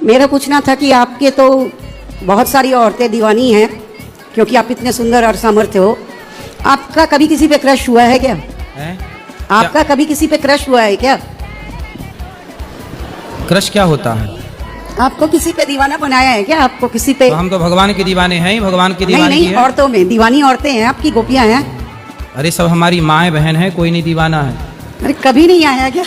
मेरा पूछना था कि आपके तो बहुत सारी औरतें दीवानी हैं, क्योंकि आप इतने सुंदर और सामर्थ्य हो। आपका कभी किसी पे क्रश हुआ है क्या? आपका कभी किसी पे क्रश हुआ है क्या? क्रश क्या होता है? आपको किसी पे दीवाना बनाया है क्या? आपको किसी पे? तो हम तो भगवान के दीवाने हैं ही, भगवान की नहीं दीवानी नहीं, औरतों में दीवानी औरतें हैं, आपकी गोपियां हैं। अरे सब हमारी माएँ बहन है, कोई नहीं दीवाना है। अरे कभी नहीं आया क्या?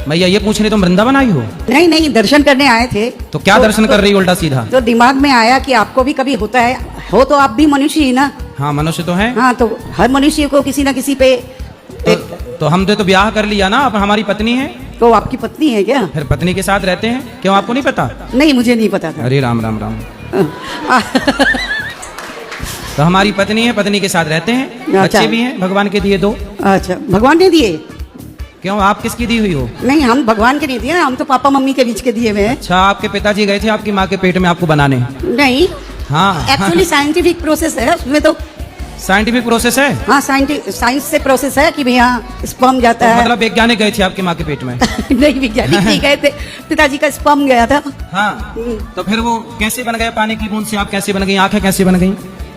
भैया ये पूछ रहे तुम वृंदावन आई हो? नहीं नहीं, दर्शन करने आए थे। तो क्या दर्शन कर रही हो उल्टा सीधा? तो दिमाग में आया कि आपको भी कभी होता है, हो तो आप भी मनुष्य ही ना। हाँ मनुष्य तो है। हाँ, तो हर मनुष्य को किसी ना किसी पे तो हमने तो ब्याह कर लिया ना, अब हमारी पत्नी है। तो आपकी पत्नी है क्या? फिर पत्नी के साथ रहते हैं, क्यों आपको नहीं पता? नहीं, मुझे नहीं पता था। अरे राम राम राम। तो हमारी पत्नी है, पत्नी के साथ रहते हैं, अच्छा। बच्चे भी हैं, भगवान के दिए दो। अच्छा, भगवान ने दिए? क्यों आप किसकी दी हुई हो? नहीं, हम भगवान के नहीं दिए ना, हम तो पापा मम्मी के बीच के दिए हुए हैं। अच्छा, आपके पिताजी गए थे आपकी माँ के पेट में आपको बनाने? नहीं, हाँ एक्चुअली साइंटिफिक प्रोसेस है उसमें तो। साइंटिफिक प्रोसेस है? हाँ, साइंस से प्रोसेस है कि भैया स्पर्म जाता तो है। मतलब वैज्ञानिक गए थे आपकी माँ के पेट में? नहीं, वैज्ञानिक नहीं गए थे, पिताजी का स्पर्म गया था। हाँ, तो फिर वो कैसे बन गए? पानी की बूंद से आप कैसे बन गई? आंखें कैसे बन गई?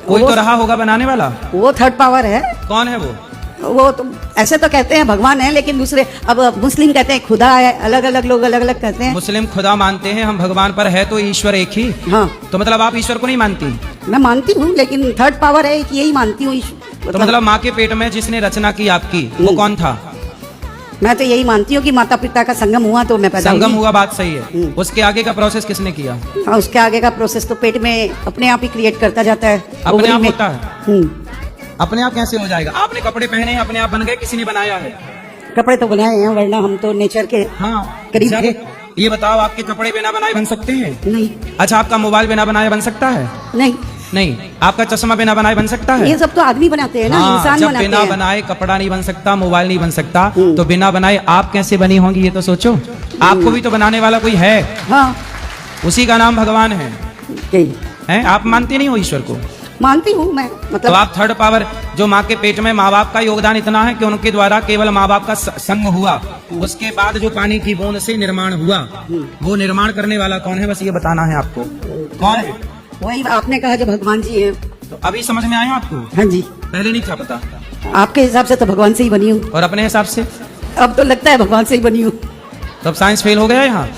कोई तो रहा होगा बनाने वाला। वो थर्ड पावर है। कौन है वो? वो तो ऐसे तो कहते हैं भगवान है, लेकिन दूसरे अब मुस्लिम कहते हैं खुदा है, अलग अलग लोग अलग अलग कहते हैं। मुस्लिम खुदा मानते हैं, हम भगवान पर है तो ईश्वर एक ही। हाँ, तो मतलब आप ईश्वर को नहीं मानती? मैं मानती हूँ, लेकिन थर्ड पावर है कि यही मानती हूँ। तो मतलब माँ के पेट में जिसने रचना की आपकी, वो कौन था? मैं तो यही मानती हूँ कि माता पिता का संगम हुआ तो मैं पैदा संगम हुई। हुआ, बात सही है। उसके आगे का प्रोसेस किसने किया? हाँ, उसके आगे का प्रोसेस तो पेट में अपने आप ही क्रिएट करता जाता है। अपने ओवरी आप में। होता है? अपने आप कैसे हो जाएगा? आपने कपड़े पहने हैं, अपने आप बन गए, किसी ने बनाया है? कपड़े तो बनाए हैं, वरना हम तो नेचर के हाँ करीब थे। ये बताओ, आपके कपड़े बिना बनाए बन सकते हैं? नहीं अच्छा, आपका मोबाइल बिना बनाए बन सकता है? नहीं, नहीं। आपका चश्मा बिना बनाए बन सकता है? ये सब तो आदमी बनाते हैं ना, हाँ, इंसान जब बनाते बिना हैं। बनाए कपड़ा नहीं बन सकता, मोबाइल नहीं बन सकता, तो बिना बनाए आप कैसे बनी होंगी? ये तो सोचो। आपको भी तो बनाने वाला कोई है। हाँ, उसी का नाम भगवान है। यही हैं? आप मानते नहीं हो ईश्वर को? मानती हूँ मैं, तो मतलब आप थर्ड पावर, जो माँ के पेट में माँ बाप का योगदान इतना है कि उनके द्वारा केवल माँ बाप का संग हुआ, उसके बाद जो पानी की बूंद से निर्माण हुआ, वो निर्माण करने वाला कौन है? बस ये बताना है आपको। कौन है? वही आपने कहा जो भगवान जी है। तो अभी समझ में आया आपको? हाँ जी, पहले नहीं था पता? आपके हिसाब से तो भगवान से ही बनी हूँ। और अपने हिसाब से? अब तो लगता है भगवान से ही बनी हूँ। तब साइंस फेल हो गया यहाँ।